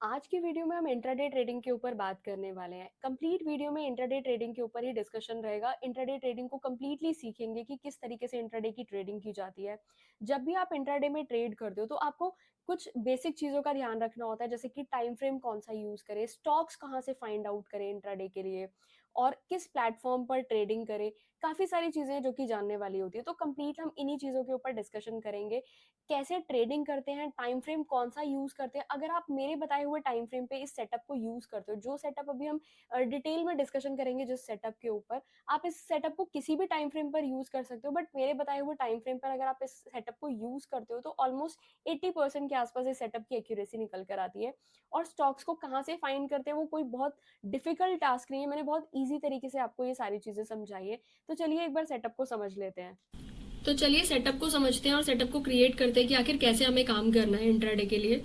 आज की वीडियो में हम इंट्राडे ट्रेडिंग के ऊपर बात करने वाले हैं। कंप्लीट वीडियो में इंट्राडे ट्रेडिंग के ऊपर ही डिस्कशन रहेगा। इंट्राडे ट्रेडिंग को कंप्लीटली सीखेंगे कि किस तरीके से इंट्राडे की ट्रेडिंग की जाती है। जब भी आप इंट्राडे में ट्रेड करते हो तो आपको कुछ बेसिक चीज़ों का ध्यान रखना होता है, जैसे कि टाइम फ्रेम कौन सा यूज़ करें, स्टॉक्स कहाँ से फाइंड आउट करें इंट्राडे के लिए, और किस प्लेटफॉर्म पर ट्रेडिंग करें। काफ़ी सारी चीज़ें जो कि जानने वाली होती है, तो कंप्लीट हम इन्हीं चीज़ों के ऊपर डिस्कशन करेंगे। कैसे ट्रेडिंग करते हैं, टाइम फ्रेम कौन सा यूज करते हैं। अगर आप मेरे बताए हुए टाइम फ्रेम पे इस सेटअप को यूज करते हो, जो सेटअप अभी हम डिटेल में डिस्कशन करेंगे जिस सेटअप के ऊपर, आप इस सेटअप को किसी भी टाइम फ्रेम पर यूज कर सकते हो, बट मेरे बताए हुए टाइम फ्रेम पर अगर आप इस सेटअप को यूज करते हो तो ऑलमोस्ट 80% के आसपास इस सेटअप की एक्यूरेसी निकल कर आती है। और स्टॉक्स को कहाँ से फाइंड करते हैं वो कोई बहुत डिफिकल्ट टास्क नहीं है, मैंने बहुत ईजी तरीके से आपको ये सारी चीजें समझाई है। तो चलिए एक बार सेटअप को समझ लेते हैं। तो चलिए सेटअप को समझते हैं और सेटअप को क्रिएट करते हैं कि आखिर कैसे हमें काम करना है इंट्राडे के लिए।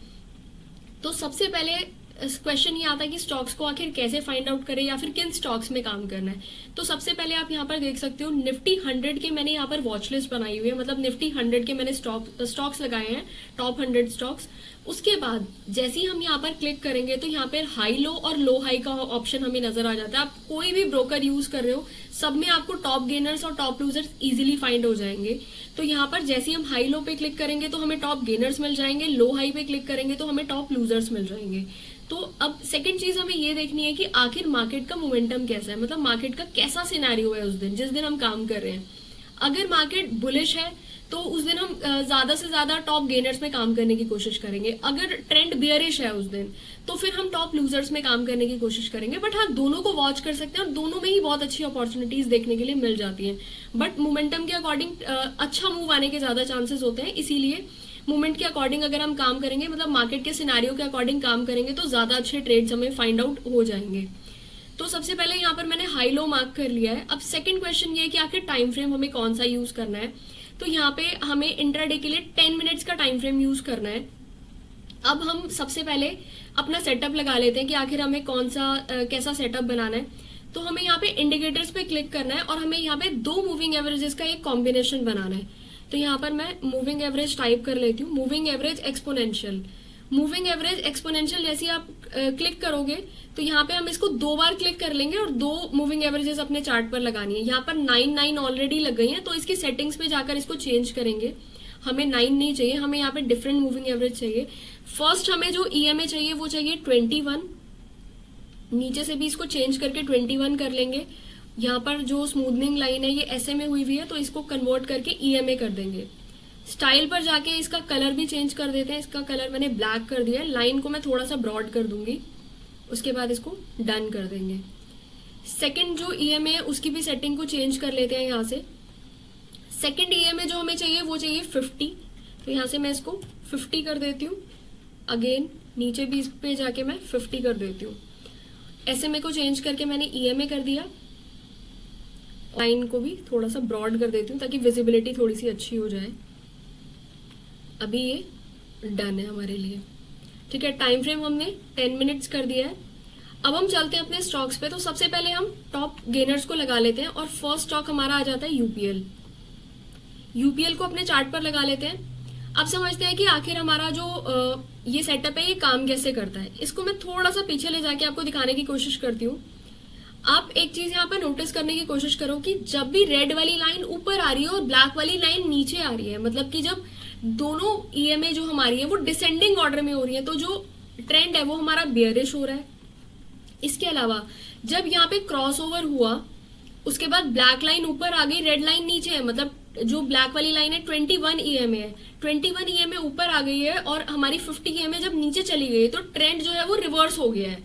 तो सबसे पहले क्वेश्चन ये आता है कि स्टॉक्स को आखिर कैसे फाइंड आउट करें या फिर किन स्टॉक्स में काम करना है। तो सबसे पहले आप यहाँ पर देख सकते हो निफ्टी 100 के मैंने यहाँ पर वॉच लिस्ट बनाई हुई है, मतलब निफ्टी 100 के मैंने स्टॉक्स लगाए हैं, टॉप 100 स्टॉक्स। उसके बाद जैसे ही हम यहाँ पर क्लिक करेंगे तो यहाँ पर हाई लो और लो हाई का ऑप्शन हमें नजर आ जाता है। आप कोई भी ब्रोकर यूज कर रहे हो, सब में आपको टॉप गेनर्स और टॉप लूजर्स इजीली फाइंड हो जाएंगे। तो यहाँ पर जैसे ही हम हाई लो पे क्लिक करेंगे तो हमें टॉप गेनर्स मिल जाएंगे, लो हाई पे क्लिक करेंगे तो हमें टॉप लूजर्स मिल जाएंगे। तो अब सेकंड चीज हमें ये देखनी है कि आखिर मार्केट का मोमेंटम कैसा है, मतलब मार्केट का कैसा सिनेरियो है उस दिन जिस दिन हम काम कर रहे हैं। अगर मार्केट बुलिश है तो उस दिन हम ज्यादा से ज्यादा टॉप गेनर्स में काम करने की कोशिश करेंगे। अगर ट्रेंड बियरिश है उस दिन तो फिर हम टॉप लूजर्स में काम करने की कोशिश करेंगे। बट हाँ, दोनों को वॉच कर सकते हैं और दोनों में ही बहुत अच्छी अपॉर्चुनिटीज देखने के लिए मिल जाती हैं। बट मोमेंटम के अकॉर्डिंग अच्छा मूव आने के ज्यादा चांसेस होते हैं, इसीलिए मूवमेंट के अकॉर्डिंग अगर हम काम करेंगे, मतलब मार्केट के सिनेरियो के अकॉर्डिंग काम करेंगे तो ज्यादा अच्छे ट्रेड्स हमें फाइंड आउट हो जाएंगे। तो सबसे पहले यहाँ पर मैंने हाई लो मार्क कर लिया है। अब सेकंड क्वेश्चन ये है कि आखिर टाइम फ्रेम हमें कौन सा यूज करना है। तो यहाँ पे हमें इंट्राडे के लिए 10 मिनट्स का टाइम फ्रेम यूज करना है। अब हम सबसे पहले अपना सेटअप लगा लेते हैं कि आखिर हमें कौन सा कैसा सेटअप बनाना है। तो हमें यहाँ पे इंडिकेटर्स पे क्लिक करना है और हमें यहाँ पे दो मूविंग एवरेजेस का एक कॉम्बिनेशन बनाना है। तो यहाँ पर मैं मूविंग एवरेज टाइप कर लेती हूँ, moving average exponential. Moving average exponential जैसे आप क्लिक करोगे तो यहाँ पे हम इसको दो बार क्लिक कर लेंगे और दो मूविंग एवरेजेस अपने चार्ट पर लगानी है। यहाँ पर 9 ऑलरेडी लग गई है तो इसकी सेटिंग्स पे जाकर इसको चेंज करेंगे। हमें 9 नहीं चाहिए, हमें यहाँ पे डिफरेंट मूविंग एवरेज चाहिए। फर्स्ट हमें जो ईएमए चाहिए वो चाहिए 21, नीचे से भी इसको चेंज करके 21 कर लेंगे। यहाँ पर जो स्मूथनिंग लाइन है ये ऐसे में हुई हुई है तो इसको कन्वर्ट करके ईएमए कर देंगे। स्टाइल पर जाके इसका कलर भी चेंज कर देते हैं, इसका कलर मैंने ब्लैक कर दिया है। लाइन को मैं थोड़ा सा ब्रॉड कर दूंगी, उसके बाद इसको डन कर देंगे। सेकंड जो ईएमए है उसकी भी सेटिंग को चेंज कर लेते हैं। यहाँ से सेकंड ईएमए जो हमें चाहिए वो चाहिए 50, तो यहाँ से मैं इसको 50 कर देती हूँ। अगेन नीचे भी इस पे जाके मैं 50 कर देती हूँ। एसएमए को चेंज करके मैंने ईएमए कर दिया। लाइन को भी थोड़ा सा ब्रॉड कर देती हूँ ताकि विजिबिलिटी थोड़ी सी अच्छी हो जाए। अभी ये डन है हमारे लिए, ठीक है। टाइम फ्रेम हमने 10 मिनट्स कर दिया है। अब हम चलते हैं अपने स्टॉक्स पे। तो सबसे पहले हम टॉप गेनर्स को लगा लेते हैं और फर्स्ट स्टॉक हमारा आ जाता है यूपीएल। यूपीएल को अपने चार्ट पर लगा लेते हैं। अब समझते हैं कि आखिर हमारा जो ये सेटअप है ये काम कैसे करता है। इसको मैं थोड़ा सा पीछे ले जाके आपको दिखाने की कोशिश करती हूँ। आप एक चीज यहाँ पर नोटिस करने की कोशिश करो कि जब भी रेड वाली लाइन ऊपर आ रही है और ब्लैक वाली लाइन नीचे आ रही है, मतलब कि जब दोनों ईएमए जो हमारी है वो डिसेंडिंग ऑर्डर में हो रही है, तो जो ट्रेंड है वो हमारा बियरिश हो रहा है। इसके अलावा जब यहाँ पे क्रॉस ओवर हुआ उसके बाद ब्लैक लाइन ऊपर आ गई, रेड लाइन नीचे है, मतलब जो ब्लैक वाली लाइन है 21 ईएमए है, 21 ईएमए ऊपर आ गई है और हमारी 50 ईएमए जब नीचे चली गई तो ट्रेंड जो है वो रिवर्स हो गया है,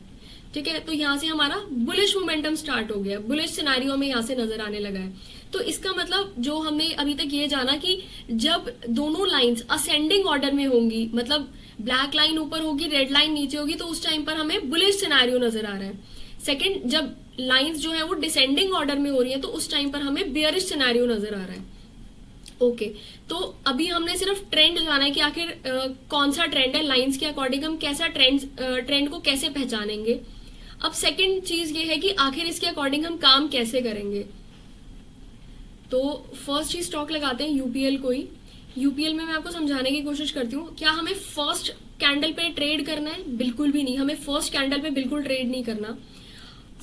ठीक है। तो यहाँ से हमारा बुलिश मोमेंटम स्टार्ट हो गया, बुलिश सिनेरियो में यहाँ से नजर आने लगा है। तो इसका मतलब जो हमने अभी तक ये जाना कि जब दोनों लाइंस असेंडिंग ऑर्डर में होंगी, मतलब ब्लैक लाइन ऊपर होगी रेड लाइन नीचे होगी, तो उस टाइम पर हमें बुलिश सिनेरियो नजर आ रहा है। सेकंड, जब लाइंस जो है वो डिसेंडिंग ऑर्डर में हो रही है तो उस टाइम पर हमें बियरिश सिनेरियो नजर आ रहा है। ओके, तो अभी हमने सिर्फ ट्रेंड जाना है कि आखिर कौन सा ट्रेंड है, लाइंस के अकॉर्डिंग हम कैसा ट्रेंड को कैसे पहचानेंगे। अब सेकंड चीज ये है कि आखिर इसके अकॉर्डिंग हम काम कैसे करेंगे। तो फर्स्ट ही स्टॉक लगाते हैं यूपीएल को ही। यूपीएल में मैं आपको समझाने की कोशिश करती हूँ। क्या हमें फर्स्ट कैंडल पे ट्रेड करना है? बिल्कुल भी नहीं, हमें फर्स्ट कैंडल पे बिल्कुल ट्रेड नहीं करना।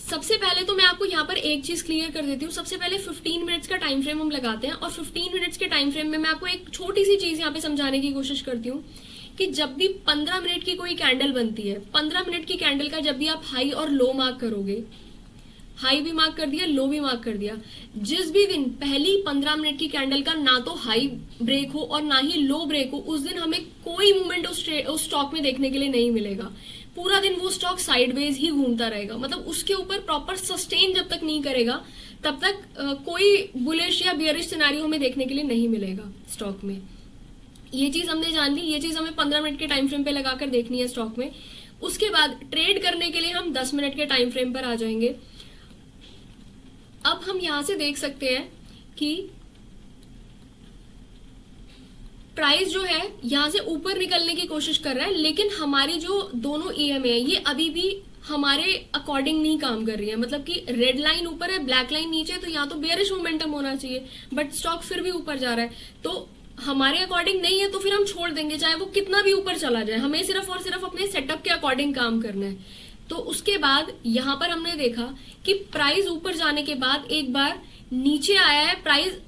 सबसे पहले तो मैं आपको यहाँ पर एक चीज क्लियर कर देती हूँ। सबसे पहले 15 मिनट्स का टाइम फ्रेम हम लगाते हैं, और 15 मिनट्स के टाइम फ्रेम में मैं आपको एक छोटी सी चीज यहाँ पे समझाने की कोशिश करती हूँ कि जब भी 15 मिनट की कोई कैंडल बनती है, 15 मिनट की कैंडल का जब भी आप हाई और लो मार्क करोगे, हाई भी मार्क कर दिया, लो भी मार्क कर दिया, जिस भी दिन पहली 15 मिनट की कैंडल का ना तो हाई ब्रेक हो और ना ही लो ब्रेक हो, उस दिन हमें कोई मूवमेंट उस स्टॉक में देखने के लिए नहीं मिलेगा। पूरा दिन वो स्टॉक साइडवेज ही घूमता रहेगा, मतलब उसके ऊपर प्रॉपर सस्टेन जब तक नहीं करेगा तब तक कोई बुलिश या बियरिश सिनेरियो हमें देखने के लिए नहीं मिलेगा स्टॉक में। ये चीज हमने जान ली, ये चीज हमें 15 मिनट के टाइम फ्रेम पे लगाकर देखनी है स्टॉक में। उसके बाद ट्रेड करने के लिए हम 10 मिनट के टाइम फ्रेम पर आ जाएंगे। अब हम यहां से देख सकते हैं कि प्राइस जो है यहां से ऊपर निकलने की कोशिश कर रहा है, लेकिन हमारी जो दोनों ईएमए है ये अभी भी हमारे अकॉर्डिंग नहीं काम कर रही है। मतलब कि रेड लाइन ऊपर है, ब्लैक लाइन नीचे है, तो यहाँ तो बेयरिश मोमेंटम होना चाहिए, बट स्टॉक फिर भी ऊपर जा रहा है। तो हमारे अकॉर्डिंग नहीं है तो फिर हम छोड़ देंगे, चाहे वो कितना भी ऊपर चला जाए। हमें सिर्फ और सिर्फ अपने सेटअप के अकॉर्डिंग काम करना है। तो उसके बाद यहाँ पर हमने देखा कि प्राइस ऊपर जाने के बाद एक बार नीचे आया है प्राइस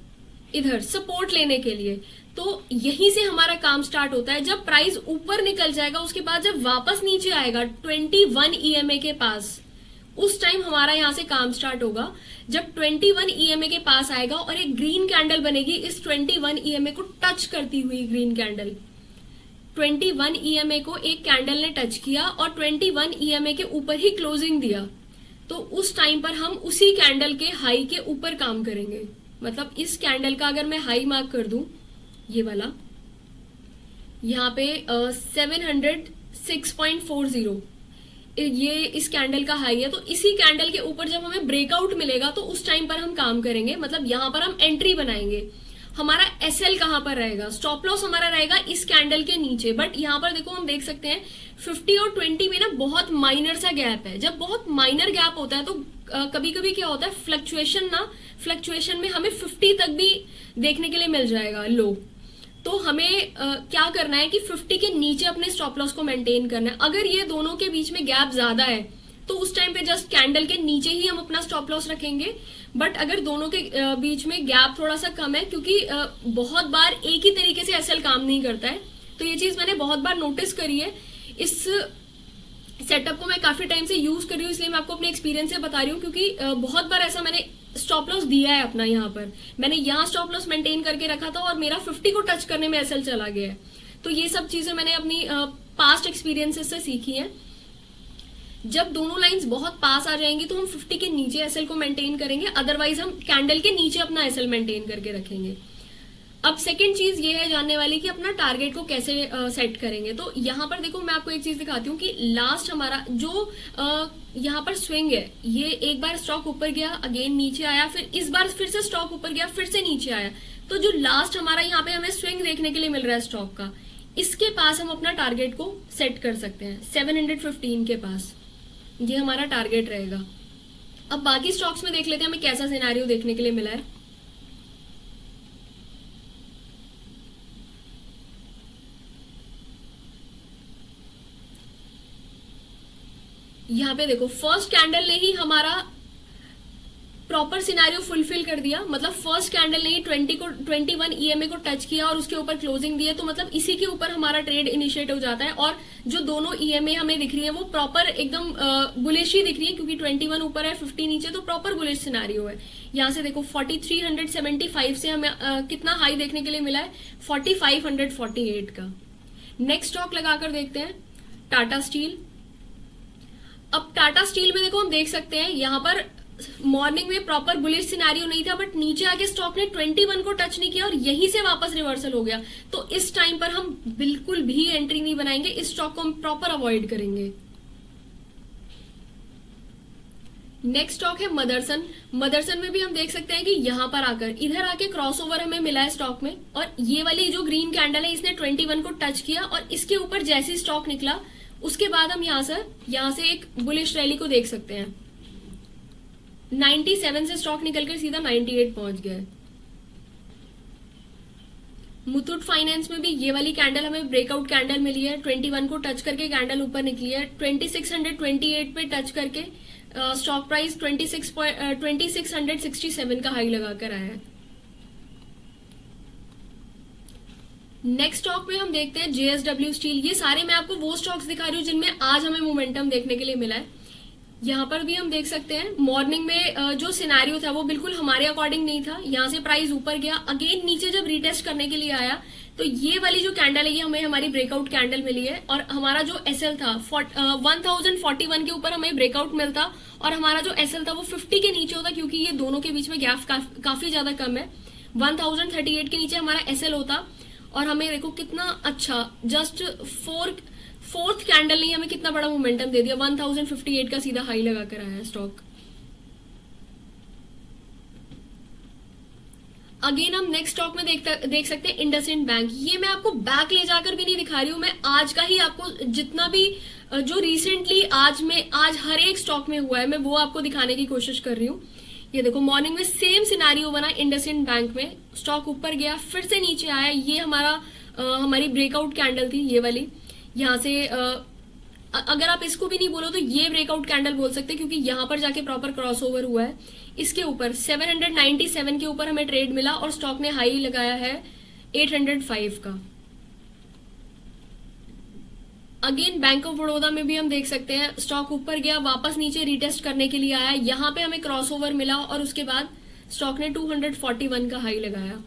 इधर सपोर्ट लेने के लिए, तो यहीं से हमारा काम स्टार्ट होता है। जब प्राइस ऊपर निकल जाएगा उसके बाद जब वापस नीचे आएगा 21 ईएमए के पास, उस टाइम हमारा यहां से काम स्टार्ट होगा। जब 21 ईएमए के पास आएगा और एक ग्रीन कैंडल बनेगी इस 21 ईएमए को टच करती हुई, ग्रीन कैंडल 21 ईएमए को एक कैंडल ने टच किया और 21 ईएमए के ऊपर ही क्लोजिंग दिया, तो उस टाइम पर हम उसी कैंडल के हाई के ऊपर काम करेंगे। मतलब इस कैंडल का अगर मैं हाई मार्क कर दूं, ये वाला यहाँ पे 706.40 ये इस कैंडल का हाई है, तो इसी कैंडल के ऊपर जब हमें ब्रेकआउट मिलेगा तो उस टाइम पर हम काम करेंगे। मतलब यहाँ पर हम एंट्री बनाएंगे। हमारा एसएल कहां पर रहेगा, स्टॉप लॉस हमारा रहेगा इस कैंडल के नीचे। बट यहाँ पर देखो हम देख सकते हैं 50 और 20 में ना बहुत माइनर सा गैप है। जब बहुत माइनर गैप होता है तो कभी कभी क्या होता है, फ्लक्चुएशन में हमें 50 तक भी देखने के लिए मिल जाएगा लो। तो हमें क्या करना है कि 50 के नीचे अपने स्टॉप लॉस को मेंटेन करना है। अगर ये दोनों के बीच में गैप ज्यादा है तो उस टाइम पे जस्ट कैंडल के नीचे ही हम अपना स्टॉप लॉस रखेंगे। बट अगर दोनों के बीच में गैप थोड़ा सा कम है, क्योंकि बहुत बार एक ही तरीके से एसएल काम नहीं करता है, तो ये चीज मैंने बहुत बार नोटिस करी है। इस सेटअप को मैं काफी टाइम से यूज कर रही हूँ, इसलिए मैं आपको अपने एक्सपीरियंस से बता रही हूँ। क्योंकि बहुत बार ऐसा मैंने स्टॉप लॉस दिया है अपना, यहाँ पर मैंने यहाँ स्टॉप लॉस मेंटेन करके रखा था और मेरा 50 को टच करने में एसएल चला गया है। तो ये सब चीजें मैंने अपनी पास्ट एक्सपीरियंसेस से सीखी हैं। जब दोनों लाइंस बहुत पास आ जाएंगी तो हम 50 के नीचे एसएल को मेंटेन करेंगे, अदरवाइज हम कैंडल के नीचे अपना एसएल मेंटेन करके रखेंगे। अब सेकंड चीज ये है जानने वाली कि अपना टारगेट को कैसे सेट करेंगे। तो यहाँ पर देखो मैं आपको एक चीज दिखाती हूँ कि लास्ट हमारा जो यहाँ पर स्विंग है, ये एक बार स्टॉक ऊपर गया, अगेन नीचे आया, फिर इस बार फिर से स्टॉक ऊपर गया, फिर से नीचे आया। तो जो लास्ट हमारा यहाँ पे हमें स्विंग देखने के लिए मिल रहा है स्टॉक का, इसके पास हम अपना टारगेट को सेट कर सकते हैं। 715 के पास ये हमारा टारगेट रहेगा। अब बाकी स्टॉक्स में देख लेते हैं हमें कैसा सिनेरियो देखने के लिए मिला है। यहाँ पे देखो फर्स्ट कैंडल ने ही हमारा प्रॉपर सिनेरियो फुलफिल कर दिया। मतलब फर्स्ट कैंडल ने ही 21 ईएमए को टच किया और उसके ऊपर क्लोजिंग दी है, तो मतलब इसी के ऊपर हमारा ट्रेड इनिशिएट हो जाता है। और जो दोनों ईएमए हमें दिख रही है वो प्रॉपर एकदम बुलिश ही दिख रही है, क्योंकि 21 ऊपर है 50 नीचे, तो प्रॉपर बुलिश सिनेरियो है। यहाँ से देखो 4375 से हमें कितना हाई देखने के लिए मिला है, 4548 का। नेक्स्ट स्टॉक लगाकर देखते हैं टाटा स्टील। अब टाटा स्टील में देखो हम देख सकते हैं यहाँ पर मॉर्निंग में प्रॉपर बुलिश सिनेरियो नहीं था, बट नीचे आके स्टॉक ने 21 को टच नहीं किया और यहीं से वापस रिवर्सल हो गया। तो इस टाइम पर हम बिल्कुल भी एंट्री नहीं बनाएंगे, इस स्टॉक को हम प्रॉपर अवॉइड करेंगे। नेक्स्ट स्टॉक है मदरसन। मदरसन में भी हम देख सकते हैं कि यहाँ पर आकर इधर आके क्रॉसओवर हमें मिला है स्टॉक में, और ये वाली जो ग्रीन कैंडल है इसने 21 को टच किया और इसके ऊपर जैसे स्टॉक निकला उसके बाद हम यहाँ से एक बुलिश रैली को देख सकते हैं। 97 से स्टॉक निकलकर सीधा 98 पहुंच गया है। मुथूट फाइनेंस में भी ये वाली कैंडल हमें ब्रेकआउट कैंडल मिली है, 21 को टच करके कैंडल ऊपर निकली है, 2628 पे टच करके स्टॉक प्राइस 2667 का हाई लगाकर आया है। नेक्स्ट स्टॉक में हम देखते हैं JSW स्टील। ये सारे मैं आपको वो स्टॉक्स दिखा रही हूँ जिनमें आज हमें मोमेंटम देखने के लिए मिला है। यहाँ पर भी हम देख सकते हैं मॉर्निंग में जो सिनेरियो था वो बिल्कुल हमारे अकॉर्डिंग नहीं था। यहाँ से प्राइस ऊपर गया, अगेन नीचे जब रीटेस्ट करने के लिए आया तो ये वाली जो कैंडल है ये हमें हमारी ब्रेकआउट कैंडल मिली है। और हमारा जो एसएल था 1041 के ऊपर हमें ब्रेकआउट मिलता और हमारा जो एसएल था वो 50 के नीचे होता, क्योंकि ये दोनों के बीच में गैप काफी ज्यादा कम है। 1038 के नीचे हमारा एसएल होता और हमें देखो कितना अच्छा जस्ट फोर्थ कैंडल ने हमें कितना बड़ा मोमेंटम दे दिया, 1058 का सीधा हाई लगा कर आया है स्टॉक। अगेन हम नेक्स्ट स्टॉक में देख सकते हैं इंडसइंड बैंक। ये मैं आपको बैक ले जाकर भी नहीं दिखा रही हूँ, मैं आज का ही आपको जितना भी जो रिसेंटली आज हर एक स्टॉक में हुआ है मैं वो आपको दिखाने की कोशिश कर रही हूँ। ये देखो मॉर्निंग में सेम सिनेरियो बना इंडसइंड बैंक में, स्टॉक ऊपर गया फिर से नीचे आया। ये हमारी ब्रेकआउट कैंडल थी ये वाली। यहाँ से अगर आप इसको भी नहीं बोलो तो ये ब्रेकआउट कैंडल बोल सकते हैं, क्योंकि यहाँ पर जाके प्रॉपर क्रॉसओवर हुआ है। इसके ऊपर 797 के ऊपर हमें ट्रेड मिला और स्टॉक ने हाई लगाया है 805 का। अगेन बैंक ऑफ बड़ौदा में भी हम देख सकते हैं स्टॉक ऊपर गया, वापस नीचे रीटेस्ट करने के लिए आया, यहाँ पे हमें क्रॉसओवर मिला और उसके बाद स्टॉक ने 241 का हाई लगाया।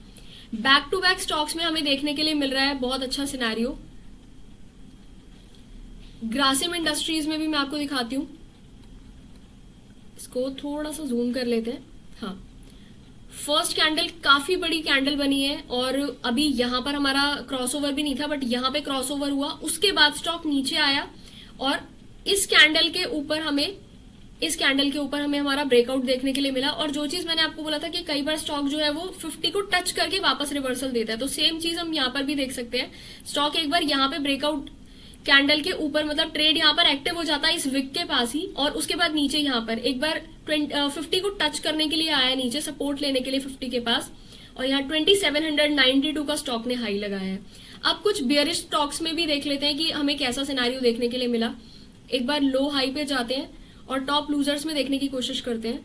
बैक टू बैक स्टॉक्स में हमें देखने के लिए मिल रहा है बहुत अच्छा सिनेरियो। ग्रासिम इंडस्ट्रीज में भी मैं आपको दिखाती हूँ, इसको थोड़ा सा जूम कर लेते हैं। हाँ, फर्स्ट कैंडल काफी बड़ी कैंडल बनी है और अभी यहाँ पर हमारा क्रॉसओवर भी नहीं था, बट यहाँ पे क्रॉसओवर हुआ, उसके बाद स्टॉक नीचे आया और इस कैंडल के ऊपर हमें हमारा ब्रेकआउट देखने के लिए मिला। और जो चीज मैंने आपको बोला था कि कई बार स्टॉक जो है वो 50 को टच करके वापस रिवर्सल देता है, तो सेम चीज हम यहाँ पर भी देख सकते हैं। स्टॉक एक बार यहाँ पे ब्रेकआउट कैंडल के ऊपर मतलब ट्रेड यहाँ पर एक्टिव हो जाता है इस विक के पास ही, और उसके बाद नीचे यहाँ पर एक बार 50 को टच करने के लिए आया नीचे, सपोर्ट लेने के लिए 50 के पास, और यहाँ 2792 का स्टॉक ने हाई लगाया है। अब कुछ बेयरिश स्टॉक्स में भी देख लेते हैं कि हमें कैसा सिनेरियो देखने के लिए मिला। एक बार लो हाई पे जाते हैं और टॉप लूजर्स में देखने की कोशिश करते हैं।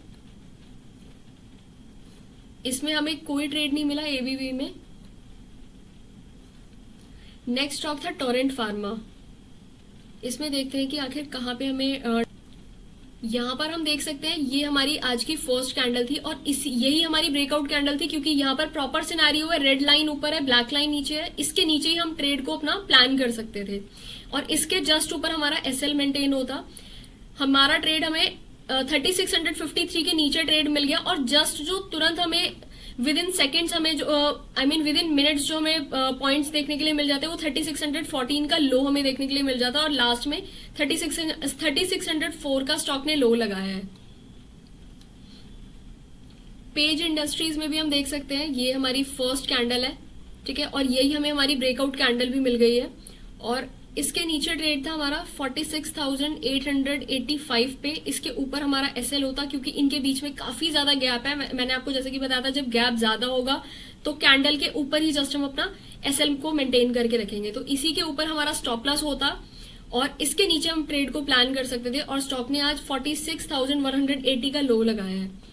इसमें हमें कोई ट्रेड नहीं मिला एबीबी में। नेक्स्ट स्टॉक था टोरेंट फार्मा। इसमें देखते हैं कि आखिर कहाँ पे हमें यहाँ पर हम देख सकते हैं ये हमारी आज की फर्स्ट कैंडल थी और यही हमारी ब्रेकआउट कैंडल थी, क्योंकि यहाँ पर प्रॉपर सिनेरियो है, रेड लाइन ऊपर है, ब्लैक लाइन नीचे है, इसके नीचे ही हम ट्रेड को अपना प्लान कर सकते थे। और इसके जस्ट ऊपर हमारा एसएल मेंटेन होता, हमारा ट्रेड हमें 3653 के नीचे ट्रेड मिल गया और जस्ट जो तुरंत हमें विद इन सेकेंड्स हमें जो विद इन मिनट्स जो हमें पॉइंट्स देखने के लिए मिल जाते हैं वो 3614 का लो हमें देखने के लिए मिल जाता है और लास्ट में 3604 का स्टॉक ने लो लगाया है। पेज इंडस्ट्रीज में भी हम देख सकते हैं ये हमारी फर्स्ट कैंडल है, ठीक है, और यही हमें हमारी ब्रेकआउट कैंडल भी मिल गई है। और इसके नीचे ट्रेड था हमारा 46,885 पे, इसके ऊपर हमारा एसएल होता, क्योंकि इनके बीच में काफी ज्यादा गैप है। मैंने आपको जैसे कि बताया था जब गैप ज्यादा होगा तो कैंडल के ऊपर ही जस्ट हम अपना एसएल को मेंटेन करके रखेंगे, तो इसी के ऊपर हमारा स्टॉप लॉस होता और इसके नीचे हम ट्रेड को प्लान कर सकते थे। और स्टॉक ने आज 46,180 का लो लगाया है।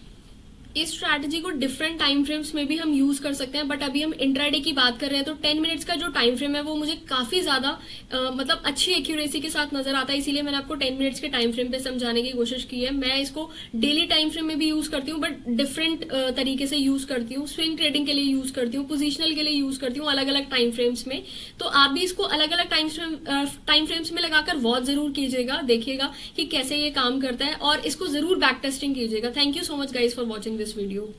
इस स्ट्रैटेजी को डिफरेंट टाइम फ्रेम्स में भी हम यूज कर सकते हैं, बट अभी हम इंट्राडे की बात कर रहे हैं तो 10 मिनट्स का जो टाइम फ्रेम है वो मुझे काफी ज्यादा मतलब अच्छी एक्यूरेसी के साथ नजर आता है, इसीलिए मैंने आपको 10 मिनट्स के टाइम फ्रेम पे समझाने की कोशिश की है। मैं इसको डेली टाइम फ्रेम में भी यूज करती हूँ, बट डिफरेंट तरीके से यूज करती हूँ। स्विंग ट्रेडिंग के लिए यूज करती हूँ, पोजिशनल के लिए यूज करती हूँ, अलग अलग टाइम फ्रेम्स में। तो आप भी इसको अलग अलग टाइम फ्रेम्स में लगाकर वॉच जरूर कीजिएगा, देखिएगा कि कैसे ये काम करता है और इसको जरूर बैक टेस्टिंग कीजिएगा। Thank you so much guys for watching this video.